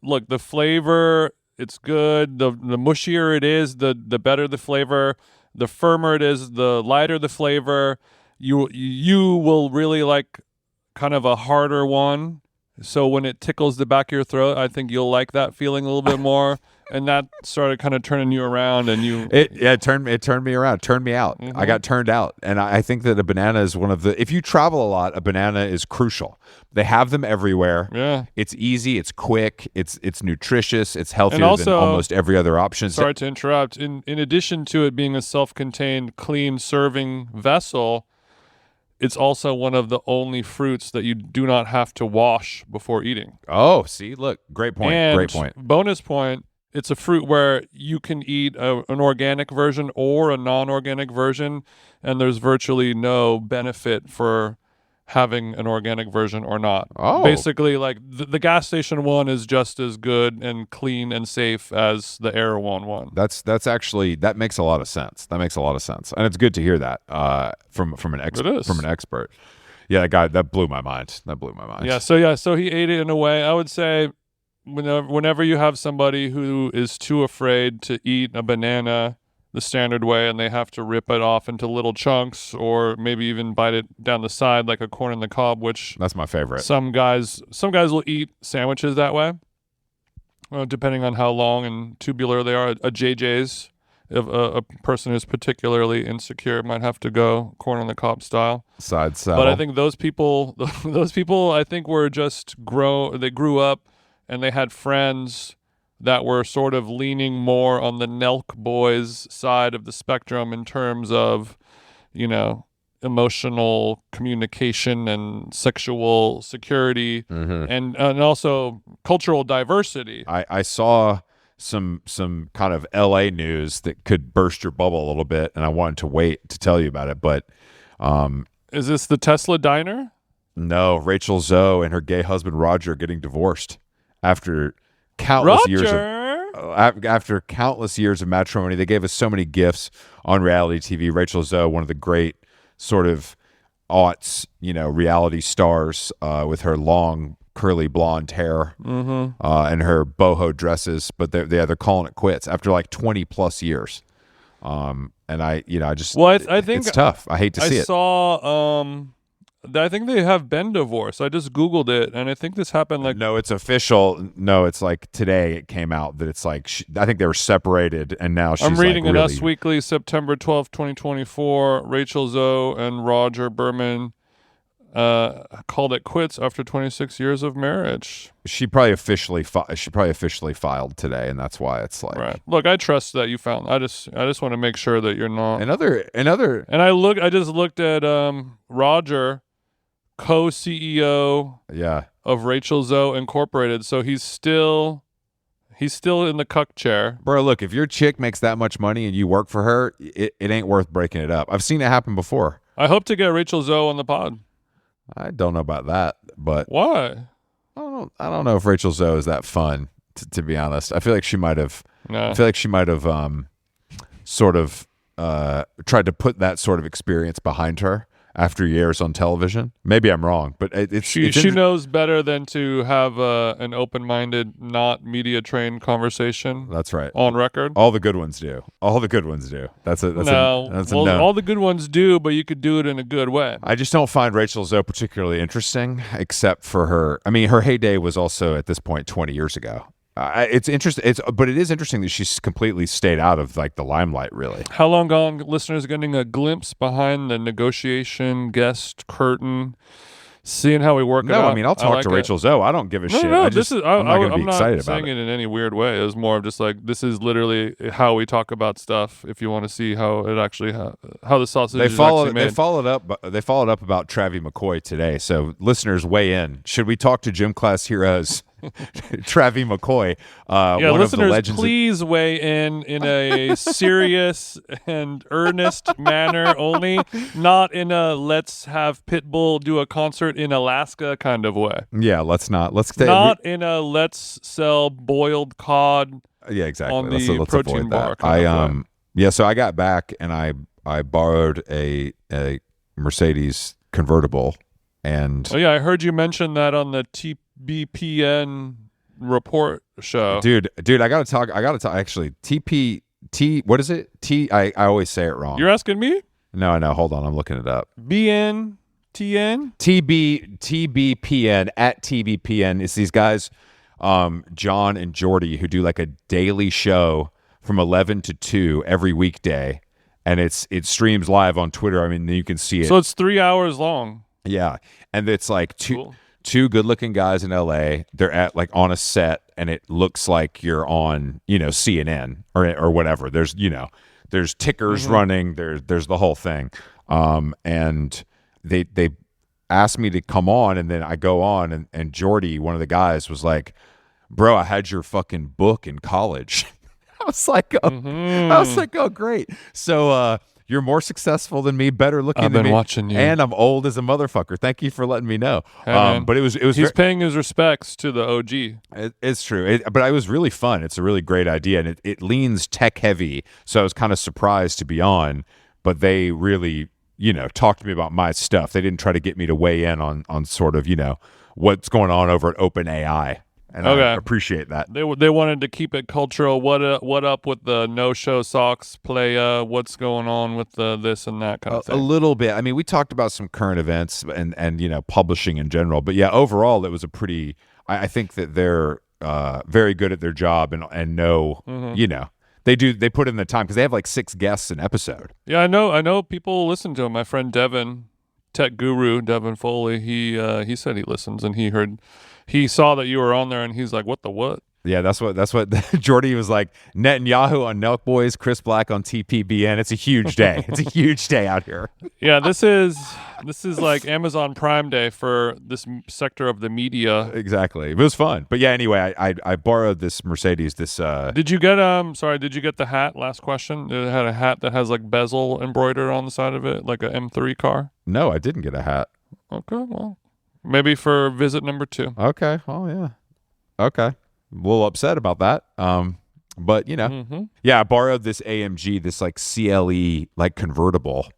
look, the flavor, it's good. The mushier it is, the better the flavor. The firmer it is, the lighter the flavor. You will really like kind of a harder one. So when it tickles the back of your throat, I think you'll like that feeling a little bit more. And that started kind of turning you around, and it turned me around, turned me out. Mm-hmm. I got turned out, and I think that a banana is one of the. If you travel a lot, a banana is crucial. They have them everywhere. Yeah, it's easy, it's quick, it's nutritious, it's healthier and also, than almost every other option. Sorry to interrupt. In addition to it being a self-contained, clean serving vessel, it's also one of the only fruits that you do not have to wash before eating. Oh, see, look, great point. And great point. Bonus point. It's a fruit where you can eat an organic version or a non-organic version, and there's virtually no benefit for having an organic version or not. Oh. Basically, like the gas station one is just as good and clean and safe as the Erewhon one. That's actually, that makes a lot of sense. And it's good to hear that from an expert. Yeah, that blew my mind. Yeah. So he ate it in a way. I would say, whenever you have somebody who is too afraid to eat a banana the standard way and they have to rip it off into little chunks or maybe even bite it down the side like a corn on the cob, which that's my favorite. Some guys will eat sandwiches that way, depending on how long and tubular they are. A JJ's, if a person who's particularly insecure, might have to go corn on the cob style. Side saddle. But I think those people, I think were just they grew up and they had friends that were sort of leaning more on the Nelk Boys side of the spectrum in terms of, emotional communication and sexual security, and also cultural diversity. I saw some kind of LA news that could burst your bubble a little bit, and I wanted to wait to tell you about it. But is this the Tesla diner? No, Rachel Zoe and her gay husband Roger getting divorced after countless years of matrimony. They gave us so many gifts on reality TV. Rachel Zoe, one of the great sort of aughts, reality stars, with her long curly blonde hair and her boho dresses, but they're calling it quits after like 20 plus years. And I think it's tough. I hate to see it. I think they have been divorced. I just Googled it, and I think this happened like... No, it's official. No, it's like today it came out that it's like, I think they were separated, and now she's I'm reading like in really... Us Weekly, September 12th, 2024, Rachel Zoe and Roger Berman called it quits after 26 years of marriage. She probably officially filed today, and that's why it's like... Right. Look, I trust that you found... I just want to make sure that you're not... Another... And I just looked at Roger... co-CEO of Rachel Zoe Incorporated, so he's still in the cuck chair. Bro, look, if your chick makes that much money and you work for her, it ain't worth breaking it up. I've seen it happen before. I hope to get Rachel Zoe on the pod. I don't know about that, but why? I don't know if Rachel Zoe is that fun, to be honest. I feel like she might have sort of tried to put that sort of experience behind her after years on television. Maybe I'm wrong, but she knows better than to have an open-minded, not media-trained conversation. That's right. On record. All the good ones do. That's a no. All the good ones do, but you could do it in a good way. I just don't find Rachel Zoe particularly interesting, except for her. I mean, her heyday was also at this point 20 years ago. It's interesting. But it is interesting that she's completely stayed out of like the limelight. Really, How Long Gone listeners getting a glimpse behind the negotiation guest curtain, seeing how we work it out. No, I mean I'll talk to Rachel Zoe. I don't give a shit. I'm not going to be excited about it. I'm not saying it in any weird way. It was more of just like this is literally how we talk about stuff. If you want to see how it actually how the sausage is actually made. They followed up about Travis McCoy today. So listeners, weigh in. Should we talk to gym class heroes? Travis McCoy, one of the legends. Please weigh in a serious and earnest manner only, not in a let's have Pitbull do a concert in Alaska kind of way. Yeah, let's not. Not in a let's sell boiled cod Yeah, exactly. on the Let's protein avoid bar. that. Kind of way. Yeah. So I got back and I borrowed a Mercedes convertible, and Oh yeah, I heard you mention that on the TBPN report show. dude, I gotta talk. Actually, what is it? I always say it wrong. You're asking me? No, hold on. I'm looking it up. BNTN? TBPN at TBPN. It's these guys, John and Jordy, who do like a daily show from 11 to 2 every weekday, and it streams live on Twitter. I mean, you can see it. So it's 3 hours long. Yeah, and it's like Cool. two good-looking guys in LA. They're at like on a set, and it looks like you're on, CNN or whatever. There's tickers running. There's the whole thing. And they asked me to come on, and then I go on, and Jordy, one of the guys, was like, "Bro, I had your fucking book in college." I was like, oh, great. So you're more successful than me, better looking than me. I've been watching you. And I'm old as a motherfucker. Thank you for letting me know. Hey, but it was he's paying his respects to the OG. It's true. But it was really fun. It's a really great idea, and it leans tech heavy. So I was kind of surprised to be on, but they really, talked to me about my stuff. They didn't try to get me to weigh in on sort of, what's going on over at OpenAI. And I appreciate that. They wanted to keep it cultural. What up with the no-show socks playa? What's going on with the this and that kind of thing? A little bit. I mean, we talked about some current events and publishing in general. But yeah, overall, it was a pretty. I think that they're very good at their job and know they put in the time because they have like 6 guests an episode. Yeah, I know people listen to him. My friend Devin, tech guru Devin Foley, he said he listens, and he saw that you were on there, and he's like, what the what? Yeah, that's what Jordy was like. Netanyahu on Nelk Boys, Chris Black on TPBN. It's a huge day. It's a huge day out here. Yeah, this is like Amazon Prime Day for this sector of the media. Exactly. It was fun. But yeah, anyway, I borrowed this Mercedes. Did you get the hat? Last question. It had a hat that has like bezel embroidered on the side of it, like a M3 car. No, I didn't get a hat. Okay, well, maybe for visit number 2. Okay. Oh yeah. Okay. A little upset about that. But yeah, I borrowed this AMG, this like CLE like convertible,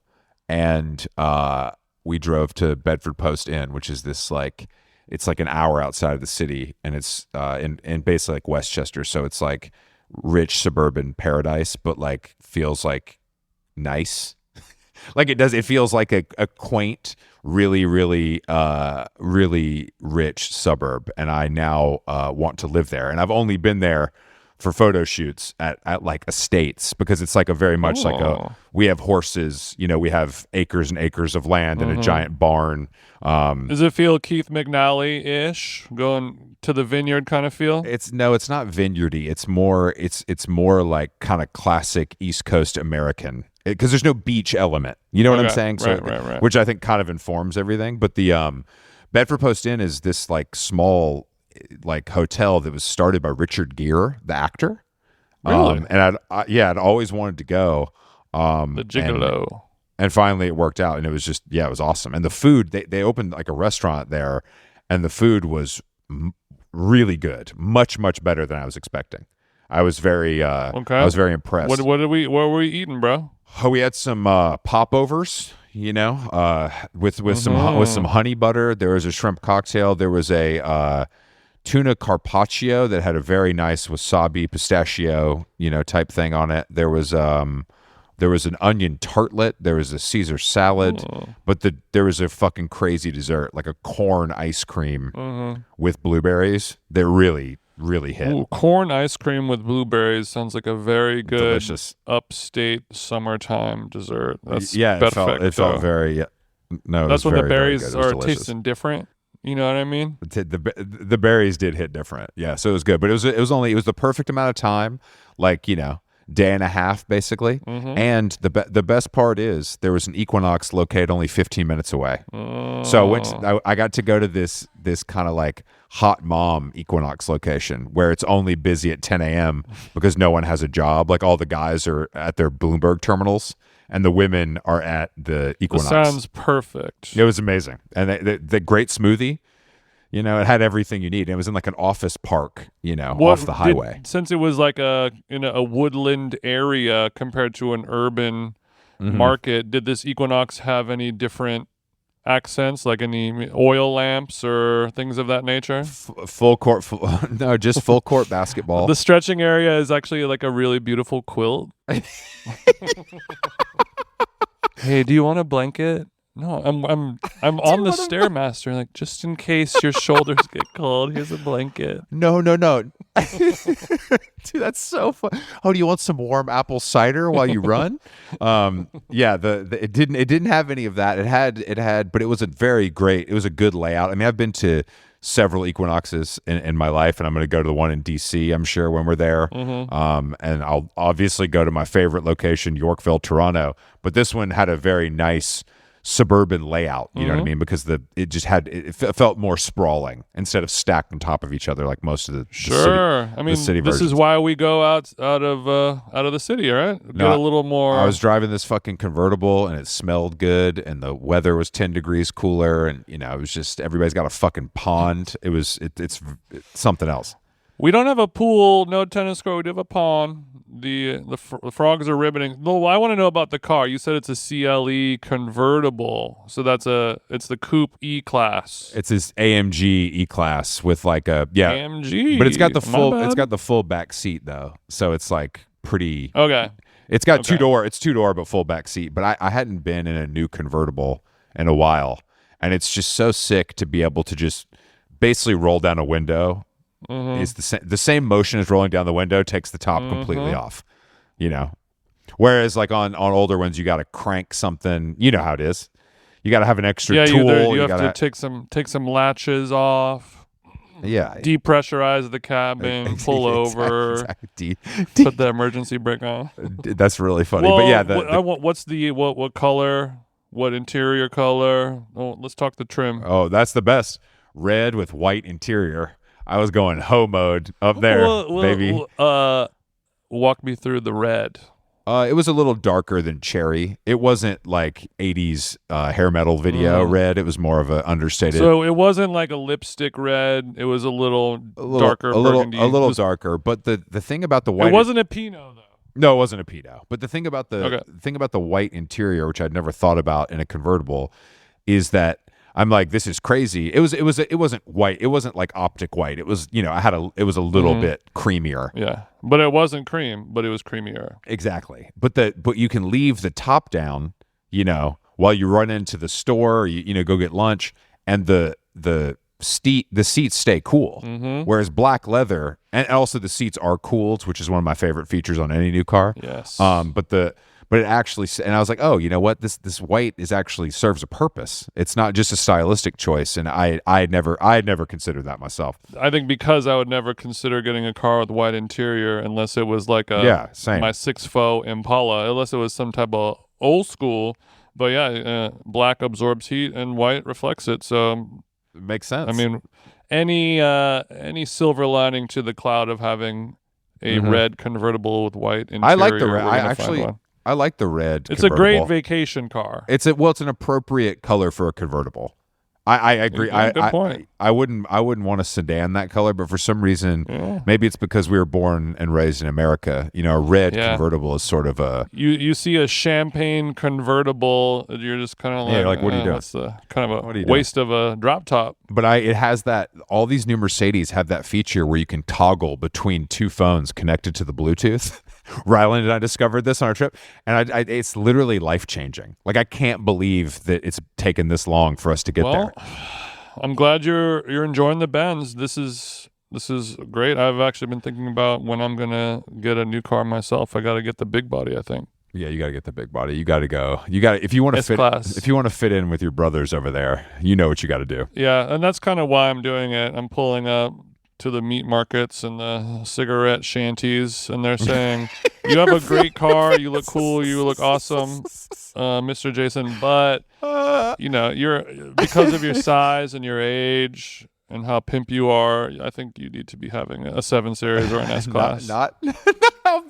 and we drove to Bedford Post Inn, which is this like, it's like an hour outside of the city, and it's in basically like Westchester, so it's like rich suburban paradise, but like feels like nice. Like it feels like a quaint, really, really, really rich suburb, and I now want to live there. And I've only been there for photo shoots at like estates, because it's like a very much like we have horses, we have acres and acres of land and a giant barn. Does it feel Keith McNally-ish, going to the vineyard kind of feel? It's not vineyardy. It's more like kind of classic East Coast American, because there's no beach element. You know what I'm saying? So, right. Which I think kind of informs everything. But the Bedford Post Inn is this like small like hotel that was started by Richard Gere, the actor. Really? And I'd always wanted to go. The Gigolo. And finally it worked out, and it was just, it was awesome. And the food, they opened like a restaurant there, and the food was really good, much, much better than I was expecting. I was very impressed. What were we eating, bro? Oh, we had some popovers, with some honey butter. There was a shrimp cocktail. There was a tuna carpaccio that had a very nice wasabi pistachio, type thing on it. There was an onion tartlet. There was a Caesar salad, but there was a fucking crazy dessert, like a corn ice cream with blueberries. They really, really hit. Ooh, corn ice cream with blueberries sounds like a very good delicious upstate summertime dessert. That's it felt very. No, that's when very, the berries are tasting different. You know what I mean? The berries did hit different. Yeah, so it was good, but it was the perfect amount of time, like day and a half basically. And the best part is there was an Equinox located only 15 minutes away. So I got to go to this kind of like hot mom Equinox location where it's only busy at 10 a.m. because no one has a job. Like all the guys are at their Bloomberg terminals and the women are at the Equinox. That sounds perfect. It was amazing. And the great smoothie. You know, it had everything you need. It was in like an office park, off the highway. Since it was like in a woodland area compared to an urban Mm-hmm. market, did this Equinox have any different accents, like any oil lamps or things of that nature? Full court, no, just full court basketball. The stretching area is actually like a really beautiful quilt. Hey, do you want a blanket? No, I'm on the Stairmaster, like, just in case your shoulders get cold, here's a blanket. No. Dude, that's so fun. Oh, do you want some warm apple cider while you run? Yeah, it didn't have any of that. It had, but it was it was a good layout. I mean, I've been to several Equinoxes in my life, and I'm going to go to the one in DC, I'm sure, when we're there. Mm-hmm. And I'll obviously go to my favorite location, Yorkville, Toronto. But this one had a very nice suburban layout, you know what I mean? Because it felt more sprawling instead of stacked on top of each other like most of the Sure. city this is why we go out of the city, right? Get a little more. I was driving this fucking convertible and it smelled good, and the weather was 10 degrees cooler, and it was just everybody's got a fucking pond. It's something else. We don't have a pool, no tennis court. We do have a pond. The frogs are ribbiting. Well, I want to know about the car. You said it's a CLE convertible, so it's the coupe E-Class. It's this AMG E-Class with like AMG, but it's got the full back seat though, so it's like pretty okay. It's got it's 2-door but full back seat. But I hadn't been in a new convertible in a while, and it's just so sick to be able to just basically roll down a window. Mm-hmm. Is the same motion as rolling down the window takes the top completely off, whereas like on older ones you got to crank something, you know how it is, you got to have an extra tool, you have to take some latches off, depressurize the cabin, pull over, exactly. Put the emergency brake on. That's really funny. Well, but yeah, what color, what interior color? Let's talk the trim. That's the best, red with white interior. I was going hoe mode up there, baby. Walk me through the red. It was a little darker than cherry. It wasn't like 80s hair metal video red. It was more of a understated. So it wasn't like a lipstick red. It was a little darker, burgundy. A little darker. But the thing about the white, it wasn't a Pinot though. No, it wasn't a Pinot. But the thing about the white interior, which I'd never thought about in a convertible, is that I'm like, this is crazy. It wasn't white. It wasn't like optic white. It was, it was a little bit creamier. Yeah. But it wasn't cream, but it was creamier. Exactly. But you can leave the top down, while you run into the store, or you go get lunch, and the seats stay cool. Mm-hmm. Whereas black leather, and also the seats are cooled, which is one of my favorite features on any new car. Yes. But it actually, and I was like, oh, you know what? This white is actually serves a purpose. It's not just a stylistic choice, and I had never considered that myself. I think because I would never consider getting a car with white interior unless it was like my 6.4 Impala, unless it was some type of old school. But black absorbs heat and white reflects it, so it makes sense. I mean, any silver lining to the cloud of having a red convertible with white interior. I like the red. I like the red. It's a great vacation car. It's an appropriate color for a convertible. I agree. Good point. I wouldn't want a sedan that color, but for some reason, maybe it's because we were born and raised in America. A red convertible is sort of a. You see a champagne convertible, you're just kind of like what are you doing? That's kind of a waste of a drop top. But it has that. All these new Mercedes have that feature where you can toggle between two phones connected to the Bluetooth. Ryland and I discovered this on our trip, and it's literally life-changing. Like, I can't believe that it's taken this long for us to get there. I'm glad you're enjoying the Benz. This is great. I've actually been thinking about when I'm gonna get a new car myself. I got to get the big body, I think. Yeah, you got to get the big body. You got to go. If you want to fit in with your brothers over there, you know what you got to do. Yeah, and that's kind of why I'm doing it. I'm pulling up to the meat markets and the cigarette shanties, and they're saying, you have a great car, you look cool, you look awesome, Mr. Jason, but you're because of your size and your age and how pimp you are, I think you need to be having a 7 Series or an S-Class. not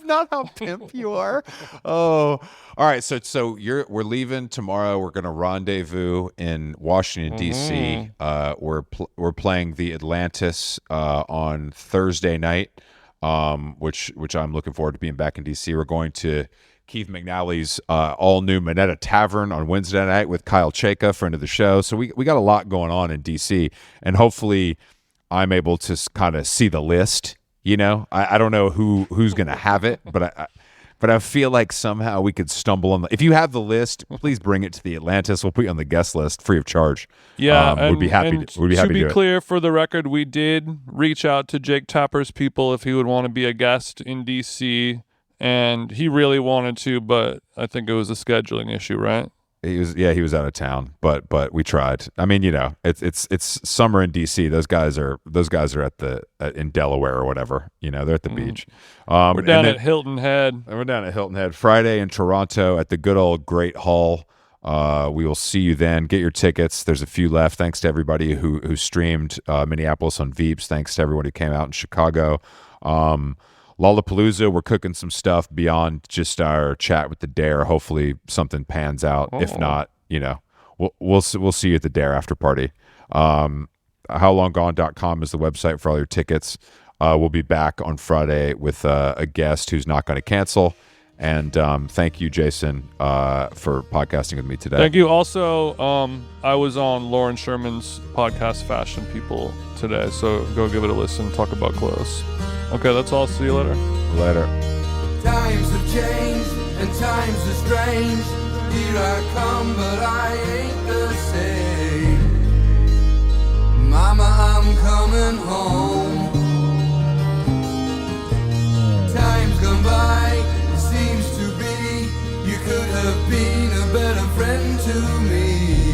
not how pimp you are. Oh, all right. So we're leaving tomorrow. We're gonna rendezvous in Washington D.C. We're playing the Atlantis on Thursday night, which I'm looking forward to being back in D.C. We're going to Keith McNally's all new Minetta Tavern on Wednesday night with Kyle Chayka, friend of the show. So we got a lot going on in DC, and hopefully I'm able to kind of see the list. You know, I don't know who's going to have it, but I feel like somehow we could stumble on if you have the list, please bring it to the Atlantis. We'll put you on the guest list free of charge. Yeah, we'd be happy. To be clear, for the record, we did reach out to Jake Tapper's people if he would want to be a guest in DC. And he really wanted to, but I think it was a scheduling issue, right? He was out of town, but we tried. I mean, you know, it's summer in DC. Those guys are in Delaware or whatever. You know, they're at the beach. We're down at Hilton Head. We're down at Hilton Head Friday in Toronto at the good old Great Hall. We will see you then. Get your tickets. There's a few left. Thanks to everybody who streamed Minneapolis on Veeps. Thanks to everyone who came out in Chicago. Lollapalooza, we're cooking some stuff beyond just our chat with the Dare. Hopefully something pans out. If not, you know, we'll see you at the Dare after party. HowLongGone.com is the website for all your tickets. We'll be back on Friday with a guest who's not going to cancel. And thank you, Jason, for podcasting with me today. Thank you. Also, I was on Lauren Sherman's podcast, Fashion People, today. So go give it a listen. Talk about clothes. Okay, that's all. See you later. Later. Times have changed and times are strange. Here I come, but I ain't the same. Mama, I'm coming home. Time's gone by, it seems to be. You could have been a better friend to me.